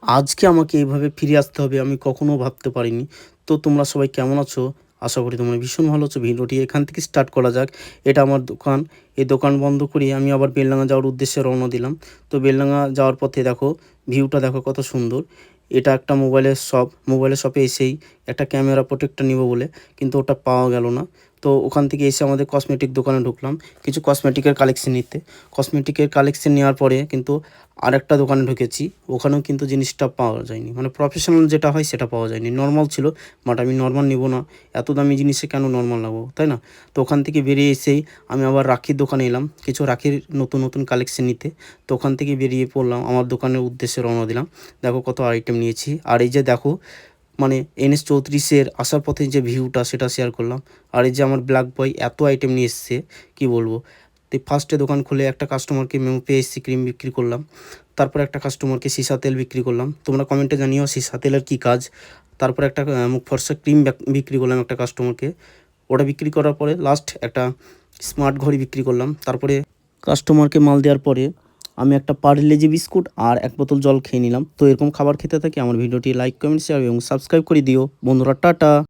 আজকে আমাকে এইভাবে ফিরে আসতে হবে আমি কখনো ভাবতে পারিনি। তো তোমরা সবাই কেমন আছো? আশা করি তোমরা ভীষণ ভালো আছো। ভিডিওটি এখান থেকে স্টার্ট করা যাক। এটা আমার দোকান। এই দোকান বন্ধ করে আমি আবার বেলডাঙা যাওয়ার উদ্দেশ্যে রওনা দিলাম। তো বেলডাঙা যাওয়ার পথে দেখো ভিউটা দেখো কত সুন্দর। এটা একটা মোবাইলের শপ। মোবাইলের শপে এসেই একটা ক্যামেরা প্রোটেক্টর নিবো বলে কিন্তু ওটা পাওয়া গেল না। তো ওখান থেকে এসে আমাদের কসমেটিক দোকানে ঢুকলাম কিছু কসমেটিকের কালেকশন নিতে। কসমেটিকের কালেকশন নেওয়ার পরে কিন্তু আরেকটা দোকানে ঢুকেছি। ওখানেও কিন্তু জিনিসটা পাওয়া যায়নি। মানে প্রফেশনাল যেটা হয় সেটা পাওয়া যায়নি। নরমাল ছিল। বাট আমি নরমাল নিবো না। এত দামি জিনিসে কেন নরমাল নেবো, তাই না? তো ওখান থেকে বেরিয়ে এসেই আমি আবার রাখির দোকানে এলাম। কিছু রাখির নতুন কালেকশন নিতে। তো ওখান থেকে বেরিয়ে পড়লাম। আমার দোকানের উদ্দেশ্যে রওনা দিলাম। দেখো কত আইটেম নিয়েছি। আর এই যে দেখো মানে NS34 আসার পথে যে ভিউটা সেটা শেয়ার করলাম। আর এই যে আমার ব্ল্যাক বয় এত আইটেম নিয়ে এসছে কি বলবো। তো ফার্স্টে দোকান খুলে একটা কাস্টমারকে পেএসসি ক্রিম বিক্রি করলাম। তারপর একটা কাস্টমারকে সীসা তেল বিক্রি করলাম। তোমরা কমেন্টে জানিও সীসা তেলের কী কাজ। তারপর একটা মুখ ফর্সা ক্রিম বিক্রি করলাম একটা কাস্টমারকে। ওটা বিক্রি করার পরে লাস্ট একটা স্মার্ট ঘড়ি বিক্রি করলাম। তারপরে কাস্টমারকে মাল দেওয়ার পরে আমি একটা পার্লেজি বিস্কুট আর এক বোতল জল খেয়ে নিলাম। তো এরকম খাবার খেতে থাকি। আমার ভিডিওটি লাইক, কমেন্ট, শেয়ার এবং সাবস্ক্রাইব করে দিও বন্ধুরা। টাটা।